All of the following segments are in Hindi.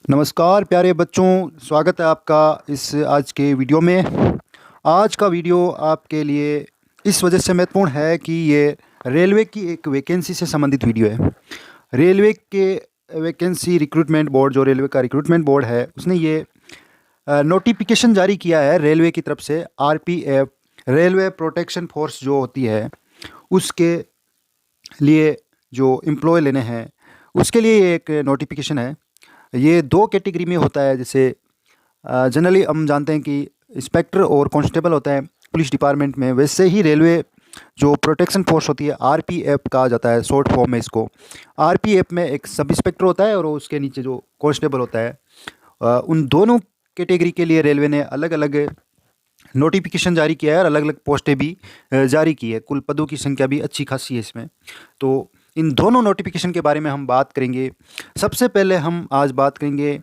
नमस्कार प्यारे बच्चों, स्वागत है आपका इस आज के वीडियो में। आज का वीडियो आपके लिए इस वजह से महत्वपूर्ण है कि ये रेलवे की एक वैकेंसी से संबंधित वीडियो है। रेलवे के वैकेंसी रिक्रूटमेंट बोर्ड, जो रेलवे का रिक्रूटमेंट बोर्ड है, उसने ये नोटिफिकेशन जारी किया है रेलवे की तरफ से। आरपीएफ, रेलवे प्रोटेक्शन फोर्स जो होती है, उसके लिए जो एम्प्लॉय लेने हैं उसके लिए ये एक नोटिफिकेशन है। ये दो कैटेगरी में होता है। जैसे जनरली हम जानते हैं कि इंस्पेक्टर और कांस्टेबल होता है पुलिस डिपार्टमेंट में, वैसे ही रेलवे जो प्रोटेक्शन फोर्स होती है, आरपीएफ कहा जाता है शॉर्ट फॉर्म में इसको। आरपीएफ में एक सब इंस्पेक्टर होता है और उसके नीचे जो कांस्टेबल होता है। उन दोनों कैटेगरी के लिए रेलवे ने अलग अलग नोटिफिकेशन जारी किया है और अलग अलग पोस्टें भी जारी की है। कुल पदों की संख्या भी अच्छी खासी है इसमें। तो इन दोनों नोटिफिकेशन के बारे में हम बात करेंगे। सबसे पहले हम आज बात करेंगे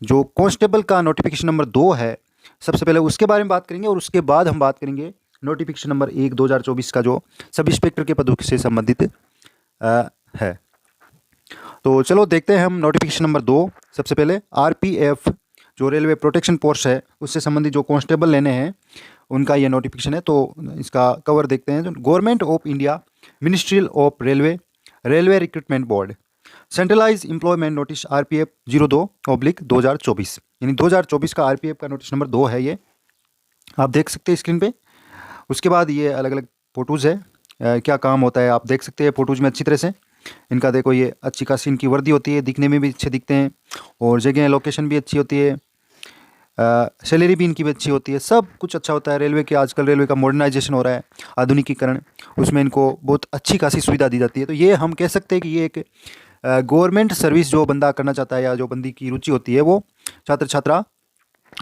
जो कांस्टेबल का नोटिफिकेशन नंबर 2 है, सबसे पहले उसके बारे में बात करेंगे और उसके बाद हम बात करेंगे नोटिफिकेशन नंबर 1 2024 का, जो सब इंस्पेक्टर के पदों से संबंधित है। तो चलो देखते हैं हम नोटिफिकेशन नंबर 2। सबसे पहले आरपीएफ जो रेलवे प्रोटेक्शन फोर्स है, उससे संबंधित जो कांस्टेबल लेने हैं उनका ये नोटिफिकेशन है। तो इसका कवर देखते हैं। Government of India, ministry of railway, railway recruitment board, centralise employment notice RPF 02/2024, यानी 2024 का आरपीएफ का नोटिस नंबर 2 है ये। आप देख सकते हैं स्क्रीन पे। उसके बाद ये अलग अलग फ़ोटोज़ है, क्या काम होता है आप देख सकते हैं फ़ोटोज़ में अच्छी तरह से। इनका देखो, ये अच्छी खासी इनकी वर्दी होती है, दिखने में भी अच्छे दिखते हैं और जगह लोकेशन भी अच्छी होती है। सैलरी भी इनकी भी अच्छी होती है, सब कुछ अच्छा होता है। रेलवे के आजकल रेलवे का मॉडर्नाइजेशन हो रहा है, आधुनिकीकरण, उसमें इनको बहुत अच्छी खासी सुविधा दी जाती है। तो ये हम कह सकते हैं कि ये एक गवर्नमेंट सर्विस जो बंदा करना चाहता है या जो बंदी की रुचि होती है, वो छात्र छात्रा,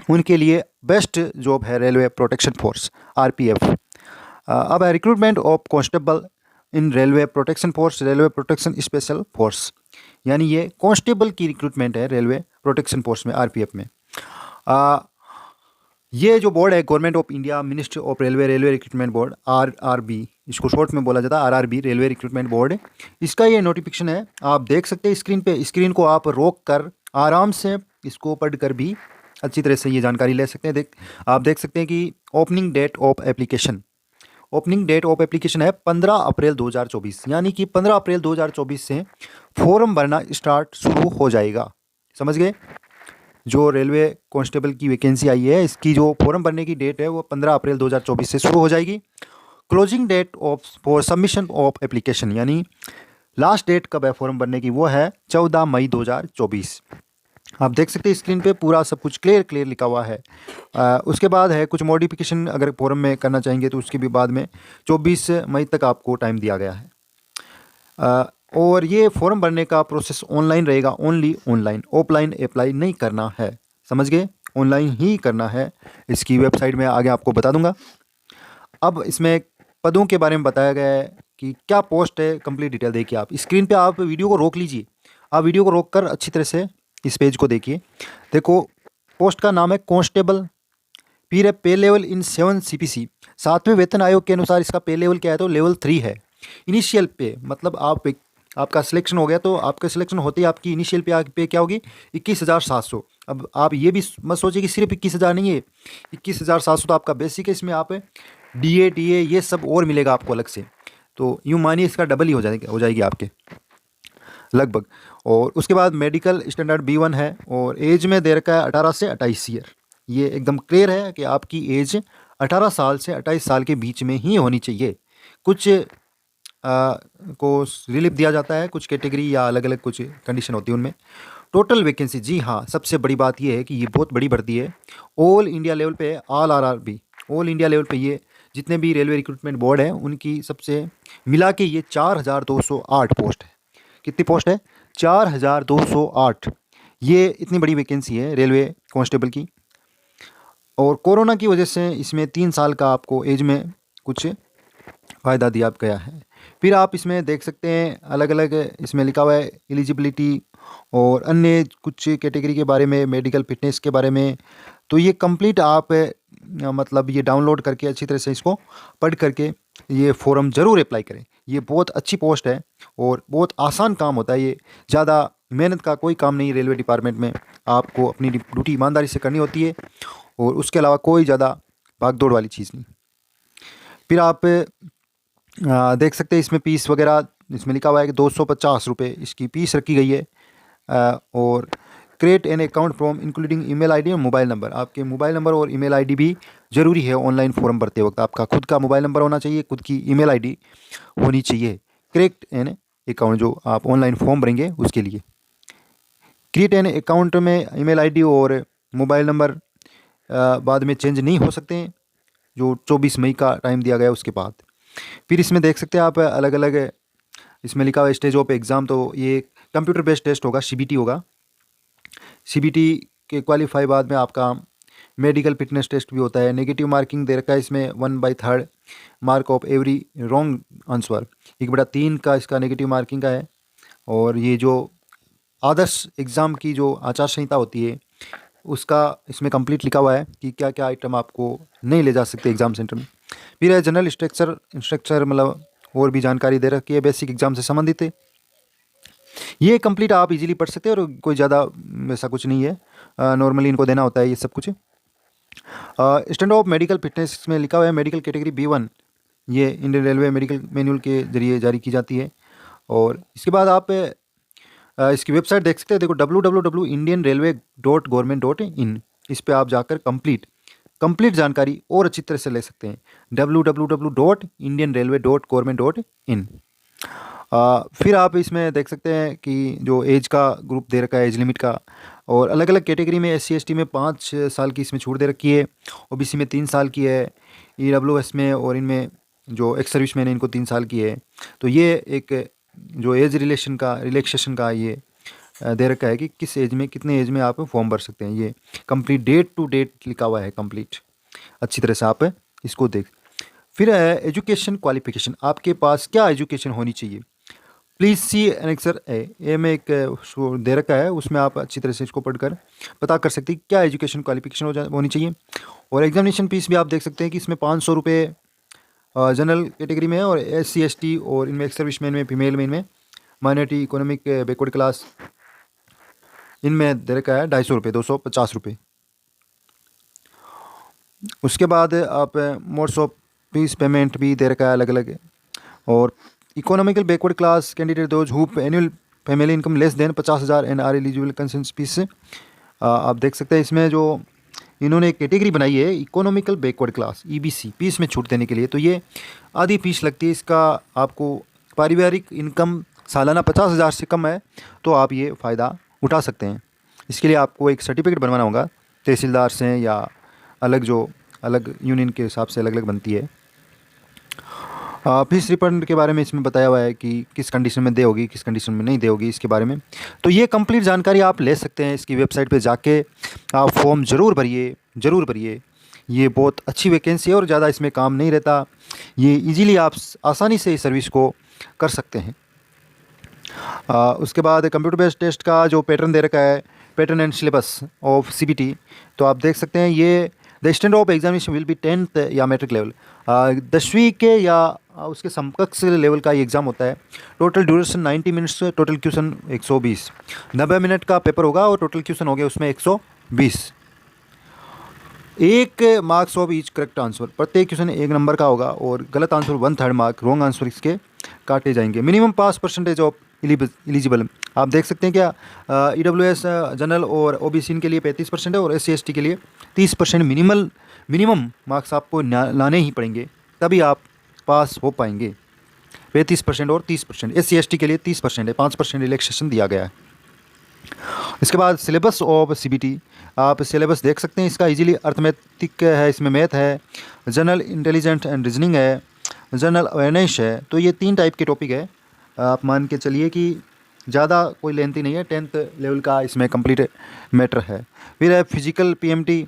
उनके लिए बेस्ट जॉब है रेलवे प्रोटेक्शन फोर्स आरपीएफ। अब है recruitment of constable in railway protection force, railway protection special force, यानी ये कांस्टेबल की रिक्रूटमेंट है रेलवे प्रोटेक्शन फोर्स में, आरपीएफ में। ये जो बोर्ड है government of India, ministry of railway, railway recruitment board, RRB इसको शॉर्ट में बोला जाता है, आरआरबी रेलवे रिक्रूटमेंट बोर्ड। इसका ये नोटिफिकेशन है, आप देख सकते हैं स्क्रीन पे। स्क्रीन को आप रोक कर आराम से इसको पढ़ कर भी अच्छी तरह से ये जानकारी ले सकते हैं। आप देख सकते हैं कि opening date of application, opening date of application है 15 अप्रैल 2024, यानी कि 15 अप्रैल 2024 से फॉर्म भरना स्टार्ट शुरू हो जाएगा। समझ गए? जो रेलवे कांस्टेबल की वैकेंसी आई है, इसकी जो फॉर्म भरने की डेट है वो 15 अप्रैल 2024 से शुरू हो जाएगी। Closing date of for submission of application, यानी लास्ट डेट कब है फॉर्म भरने की, वो है 14 मई 2024। आप देख सकते हैं स्क्रीन पे पूरा सब कुछ क्लियर लिखा हुआ है। उसके बाद है कुछ मॉडिफिकेशन, अगर फॉर्म में करना चाहेंगे तो उसके भी बाद में 24 मई तक आपको टाइम दिया गया है। और ये फॉर्म भरने का प्रोसेस ऑनलाइन रहेगा, ओनली ऑनलाइन, ऑफलाइन अप्लाई नहीं करना है। समझ गए? ऑनलाइन ही करना है। इसकी वेबसाइट में आगे आपको बता दूंगा। अब इसमें पदों के बारे में बताया गया है कि क्या पोस्ट है, कंप्लीट डिटेल देखिए। आप स्क्रीन पे आप वीडियो को रोक लीजिए, आप वीडियो को रोक कर अच्छी तरह से इस पेज को देखिए। देखो, पोस्ट का नाम है कांस्टेबल, फिर है पे लेवल इन 7 सीपीसी, 7वें वेतन आयोग के अनुसार इसका पे लेवल क्या है, तो लेवल 3 है। इनिशियल पे मतलब आपका सिलेक्शन हो गया, तो आपका सिलेक्शन होते ही आपकी इनिशियल पे क्या होगी, 21,700। अब आप ये भी मत सोचिए कि सिर्फ 21,000 नहीं है, 21,700 तो आपका बेसिक है। इसमें आप डीए टीए ये सब और मिलेगा आपको अलग से, तो यूँ मानिए इसका डबल ही हो जाएगी आपके लगभग। और उसके बाद मेडिकल स्टैंडर्ड B1 है और एज में दे रखा है 18 से 28 ईयर। ये एकदम क्लियर है कि आपकी एज 18 साल से 28 साल के बीच में ही होनी चाहिए। कुछ को रिलीफ दिया जाता है, कुछ कैटेगरी या अलग अलग कुछ कंडीशन होती है उनमें। टोटल वैकेंसी, जी हाँ, सबसे बड़ी बात ये है कि ये बहुत बड़ी भर्ती है। ऑल इंडिया लेवल पे, all RRB, all India level पे ये जितने भी रेलवे रिक्रूटमेंट बोर्ड है उनकी सबसे मिला के ये 4,208 पोस्ट है। कितनी पोस्ट है? 4,208। ये इतनी बड़ी वैकेंसी है रेलवे कांस्टेबल की। और कोरोना की वजह से इसमें 3 साल का आपको एज में कुछ फ़ायदा दिया गया है। फिर आप इसमें देख सकते हैं अलग अलग इसमें लिखा हुआ है एलिजिबिलिटी और अन्य कुछ कैटेगरी के बारे में, मेडिकल फिटनेस के बारे में। तो ये कंप्लीट आप मतलब ये डाउनलोड करके अच्छी तरह से इसको पढ़ करके ये फॉर्म ज़रूर अप्लाई करें। ये बहुत अच्छी पोस्ट है और बहुत आसान काम होता है। ये ज़्यादा मेहनत का कोई काम नहीं रेलवे डिपार्टमेंट में। आपको अपनी ड्यूटी ईमानदारी से करनी होती है और उसके अलावा कोई ज़्यादा भाग दौड़ वाली चीज़ नहीं। फिर आप देख सकते हैं इसमें फीस वगैरह इसमें लिखा हुआ है कि 250 रुपये इसकी फीस रखी गई है। और create an account from including email ID और मोबाइल नंबर। आपके मोबाइल नंबर और ईमेल आईडी भी ज़रूरी है ऑनलाइन फॉर्म भरते वक्त। आपका खुद का मोबाइल नंबर होना चाहिए, खुद की ईमेल आईडी होनी चाहिए। क्रिएट एन अकाउंट जो आप ऑनलाइन फॉर्म भरेंगे उसके लिए। क्रिएट एन अकाउंट में ईमेल आईडी और मोबाइल नंबर बाद में चेंज नहीं हो सकते हैं, जो 24 मई का टाइम दिया गया उसके बाद। फिर इसमें देख सकते हैं आप अलग अलग इसमें लिखा हुआ है स्टेज ऑफ एग्ज़ाम। तो ये कंप्यूटर बेस्ड टेस्ट होगा, सीबीटी होगा। सीबीटी के क्वालिफाई बाद में आपका मेडिकल फिटनेस टेस्ट भी होता है। नेगेटिव मार्किंग दे रखा है इसमें 1/3 mark of every wrong answer. 1/3 का इसका नेगेटिव मार्किंग का है। और ये जो आदर्श एग्ज़ाम की जो आचार संहिता होती है उसका इसमें कंप्लीट लिखा हुआ है कि क्या क्या आइटम आपको नहीं ले जा सकते एग्ज़ाम सेंटर में। फिर है जनरल स्ट्रक्चर मतलब और भी जानकारी दे रखी है बेसिक एग्ज़ाम से संबंधित है। ये कंप्लीट आप इजीली पढ़ सकते हैं और कोई ज़्यादा ऐसा कुछ नहीं है। नॉर्मली इनको देना होता है ये सब कुछ। स्टैंडर्ड ऑफ मेडिकल फिटनेस में लिखा हुआ है मेडिकल कैटेगरी B1, ये इंडियन रेलवे मेडिकल मैनुअल के जरिए जारी की जाती है। और इसके बाद आप इसकी वेबसाइट देख सकते हैं। देखो www.indianrailway.government.in, इस पे आप जाकर कंप्लीट जानकारी और अच्छी तरह से ले सकते हैं। www.indianrailway.government.in। फिर आप इसमें देख सकते हैं कि जो एज का ग्रुप दे रखा है, एज लिमिट का, और अलग अलग कैटेगरी में SC/ST में 5 साल की इसमें छूट दे रखी है। OBC में 3 साल की है। EWS में और इनमें जो एक्स सर्विस मैन है इनको 3 साल की है। तो ये एक जो एज रिलैक्सेशन का ये दे रखा है कि किस एज में कितने एज में आप फॉर्म भर सकते हैं। ये कंप्लीट डेट टू डेट लिखा हुआ है कंप्लीट, अच्छी तरह से आप इसको देख। फिर है एजुकेशन क्वालिफिकेशन, आपके पास क्या एजुकेशन होनी चाहिए। प्लीज़ सी एनेक्सर ए में एक दे रखा है, उसमें आप अच्छी तरह से इसको पढ़कर पता कर सकते हैं क्या एजुकेशन क्वालिफिकेशन होनी चाहिए। और एग्जामिनेशन फीस भी आप देख सकते हैं कि इसमें 500 रुपये जनरल कैटेगरी में है, और SC/ST और इनमें एक्स सर्विसमैन में, फीमेल में, इनमें माइनॉरिटी इकोनॉमिक बैकवर्ड क्लास इनमें दे रखा है 250 रुपये, 250 रुपये। उसके बाद आप मोड्स ऑफ फीस पेमेंट भी दे रखा है अलग अलग। और economical backward class candidate those who annual family income less than 50,000 and are eligible concession fees. आप देख सकते हैं इसमें जो इन्होंने एक कैटेगरी बनाई है economical backward class EBC, fees में छूट देने के लिए। तो ये आधी फीस लगती है इसका। आपको पारिवारिक इनकम सालाना 50,000 से कम है तो आप ये फ़ायदा उठा सकते हैं। इसके लिए आपको एक सर्टिफिकेट बनवाना होगा तहसीलदार से, या अलग जो अलग यूनियन के हिसाब से अलग अलग बनती है। फीस रिफंड के बारे में इसमें बताया हुआ है कि किस कंडीशन में दे होगी, किस कंडीशन में नहीं दे होगी, इसके बारे में। तो ये कंप्लीट जानकारी आप ले सकते हैं इसकी वेबसाइट पे जाके। आप फॉर्म ज़रूर भरिए। ये बहुत अच्छी वैकेंसी है और ज़्यादा इसमें काम नहीं रहता। ये इजीली आप आसानी से इस सर्विस को कर सकते हैं। उसके बाद कंप्यूटर बेस्ड टेस्ट का जो पैटर्न दे रखा है, pattern and syllabus of CBT, तो आप देख सकते हैं ये the standard of examination will be 10th या मैट्रिक लेवल, 10वीं के या उसके समकक्ष लेवल का ये एग्ज़ाम होता है। Total duration 90 minutes, total question 120, 90 minute का पेपर होगा और टोटल क्वेश्चन हो गया उसमें 120। 1 marks of each correct answer, प्रत्येक क्वेश्चन 1 नंबर का होगा और गलत आंसर 1/3 मार्क, रॉन्ग आंसर इसके काटे जाएंगे। Minimum pass percentage of eligible आप देख सकते हैं क्या, EWS जनरल और OBC इनके लिए 35% है और SC/ST के लिए 30% मिनिमम मार्क्स आपको लाने ही पड़ेंगे, तभी आप पास हो पाएंगे। 35% और 30%, SC/ST के लिए 30% है, 5% रिलैक्सेशन दिया गया है। इसके बाद सिलेबस ऑफ CBT, आप सिलेबस देख सकते हैं इसका। इजीली अर्थमेटिक है, इसमें मैथ है, जनरल इंटेलिजेंस एंड रीजनिंग है, जनरल अवेयरनेस है। तो ये 3 टाइप के टॉपिक है। आप मान के चलिए कि ज़्यादा कोई लेंथी नहीं है, 10th लेवल का इसमें कंप्लीट मैटर है। फिर है physical PMT,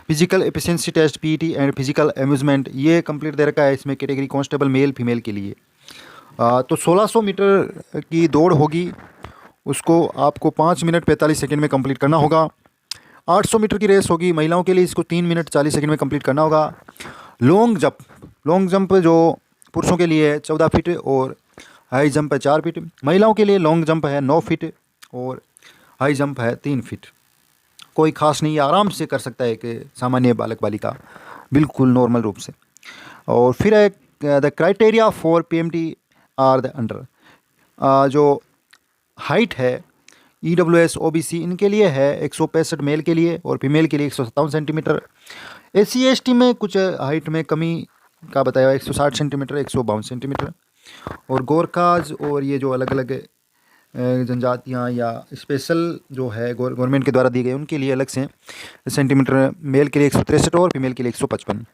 physical efficiency test PET and physical measurement, ये कंप्लीट दे रखा है इसमें कैटेगरी कांस्टेबल मेल फीमेल के लिए। तो 1600 मीटर की दौड़ होगी, उसको आपको 5 मिनट 45 सेकंड में कंप्लीट करना होगा। 800 मीटर की रेस होगी महिलाओं के लिए, इसको 3 मिनट 40 सेकंड में कंप्लीट करना होगा। लॉन्ग जंप जो पुरुषों के लिए है 14 फीट और हाई जंप है 4 फीट। महिलाओं के लिए लॉन्ग जंप है 9 फीट और हाई जंप है 3 फीट। कोई खास नहीं, आराम से कर सकता है एक सामान्य बालक बालिका, बिल्कुल नॉर्मल रूप से। और फिर है the criteria for PMT are the under, जो हाइट है EWS OBC इनके लिए है 165 मेल के लिए और फीमेल के लिए 157 सेंटीमीटर। SC ST में कुछ हाइट में कमी का बताया 160 सेंटीमीटर 152 सेंटीमीटर। और गोरखाज और ये जो अलग अलग जनजातियाँ या स्पेशल जो है गवर्नमेंट के द्वारा दी गई उनके लिए अलग से सेंटीमीटर, मेल के लिए 163 और फीमेल के लिए 155।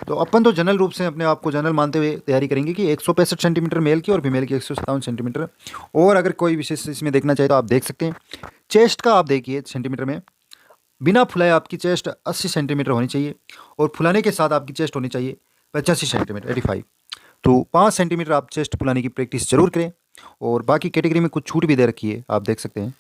तो अपन तो जनरल रूप से अपने आप को जनरल मानते हुए तैयारी करेंगे कि 165 सेंटीमीटर मेल की और फीमेल की 157 सेंटीमीटर। और अगर कोई विशेष इसमें देखना चाहे तो आप देख सकते हैं। चेस्ट का आप देखिए सेंटीमीटर में, बिना फुलाए आपकी चेस्ट 80 सेंटीमीटर होनी चाहिए और फुलाने के साथ आपकी चेस्ट होनी चाहिए 85 सेंटीमीटर 85। तो 5 सेंटीमीटर आप चेस्ट फुलाने की प्रैक्टिस जरूर करें। और बाकी कैटेगरी में कुछ छूट भी दे रखी है, आप देख सकते हैं।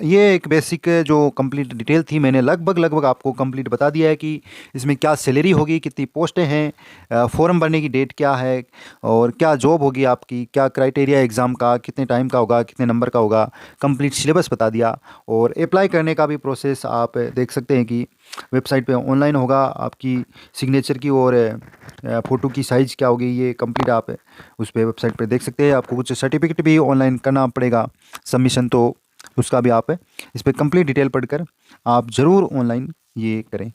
ये एक बेसिक जो कंप्लीट डिटेल थी, मैंने लगभग आपको कंप्लीट बता दिया है कि इसमें क्या सैलरी होगी, कितनी पोस्टें हैं, फॉर्म भरने की डेट क्या है और क्या जॉब होगी आपकी, क्या क्राइटेरिया एग्ज़ाम का, कितने टाइम का होगा, कितने नंबर का होगा, कंप्लीट सिलेबस बता दिया। और अप्लाई करने का भी प्रोसेस आप देख सकते हैं कि वेबसाइट पे ऑनलाइन होगा। आपकी सिग्नेचर की और फ़ोटो की साइज़ क्या होगी, ये कंप्लीट आप उस पर वेबसाइट पर देख सकते हैं। आपको कुछ सर्टिफिकेट भी ऑनलाइन करना पड़ेगा सबमिशन, तो उसका भी आप इस पर कंप्लीट डिटेल पढ़कर आप ज़रूर ऑनलाइन ये करें।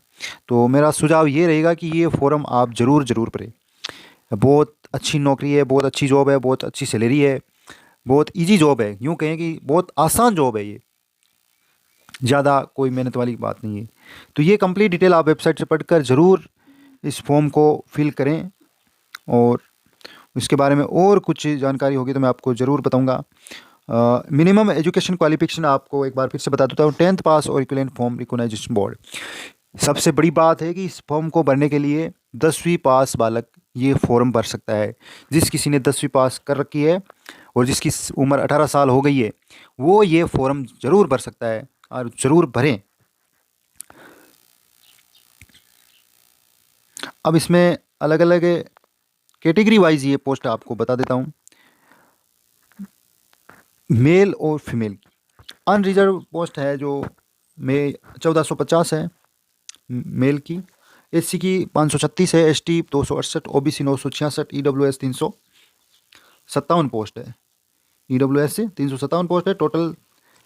तो मेरा सुझाव ये रहेगा कि ये फॉर्म आप ज़रूर भरें। बहुत अच्छी नौकरी है, बहुत अच्छी जॉब है, बहुत अच्छी सैलरी है, बहुत इजी जॉब है, यूँ कहें कि बहुत आसान जॉब है, ये ज़्यादा कोई मेहनत वाली बात नहीं है। तो ये कंप्लीट डिटेल आप वेबसाइट से पढ़कर ज़रूर इस फॉर्म को फिल करें। और इसके बारे में और कुछ जानकारी होगी तो मैं आपको ज़रूर बताऊँगा। मिनिमम एजुकेशन क्वालिफिकेशन आपको एक बार फिर से बता देता हूँ, 10th पास और इक्विवेलेंट फॉर्म रिकॉग्नाइजेशन बोर्ड। सबसे बड़ी बात है कि इस फॉर्म को भरने के लिए 10वीं पास बालक ये फॉर्म भर सकता है। जिस किसी ने 10वीं पास कर रखी है और जिसकी उम्र 18 साल हो गई है वो ये फॉर्म ज़रूर भर सकता है और ज़रूर भरें। अब इसमें अलग अलग कैटेगरी वाइज ये पोस्ट आपको बता देता हूँ। मेल और फीमेल की अनरिजर्व पोस्ट है जो 1450 है मेल की, SC की 536 है, ST 268, OBC 966, EWS 357 पोस्ट है। EWS से 357 पोस्ट है। टोटल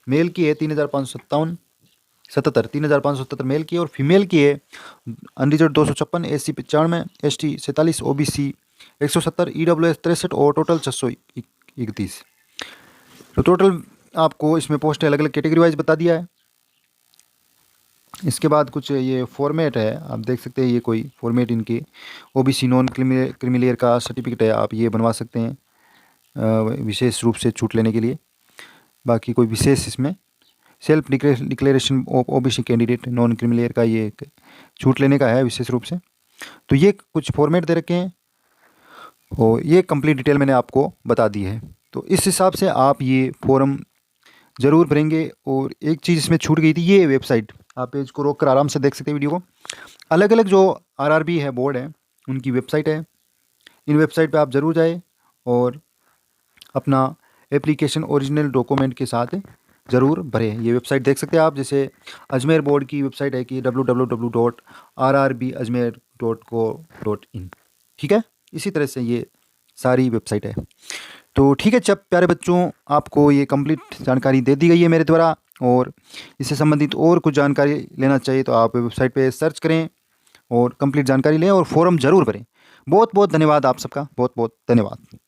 मेल की है 3577 मेल की और फीमेल की है unreserved 256, SC 95, ST 47, OBC 170, EWS 63 और टोटल 631। तो टोटल आपको इसमें पोस्ट अलग अलग कैटेगरी वाइज बता दिया है। इसके बाद कुछ ये फॉर्मेट है, आप देख सकते हैं। ये कोई फॉर्मेट इनके OBC नॉन क्रीमिलेयर का सर्टिफिकेट है, आप ये बनवा सकते हैं विशेष रूप से छूट लेने के लिए। बाकी कोई विशेष इसमें self declaration OBC candidate non creamy layer का ये छूट लेने का है विशेष रूप से। तो ये कुछ फॉर्मेट दे रखे हैं और ये कंप्लीट डिटेल मैंने आपको बता दी है। तो इस हिसाब से आप ये फॉर्म ज़रूर भरेंगे। और एक चीज़ इसमें छूट गई थी, ये वेबसाइट आप पेज को रोक कर आराम से देख सकते हैं वीडियो को। अलग अलग जो RRB है बोर्ड है उनकी वेबसाइट है, इन वेबसाइट पे आप ज़रूर जाए और अपना एप्लीकेशन ओरिजिनल डॉक्यूमेंट के साथ ज़रूर भरें। ये वेबसाइट देख सकते हैं आप, जैसे अजमेर बोर्ड की वेबसाइट है कि www.rrbajmer.co.in, ठीक है। इसी तरह से ये सारी वेबसाइट है। तो ठीक है, जब प्यारे बच्चों आपको ये कंप्लीट जानकारी दे दी गई है मेरे द्वारा, और इससे संबंधित और कुछ जानकारी लेना चाहिए तो आप वेबसाइट पे सर्च करें और कंप्लीट जानकारी लें और फॉर्म ज़रूर भरें। बहुत बहुत धन्यवाद आप सबका, बहुत बहुत धन्यवाद।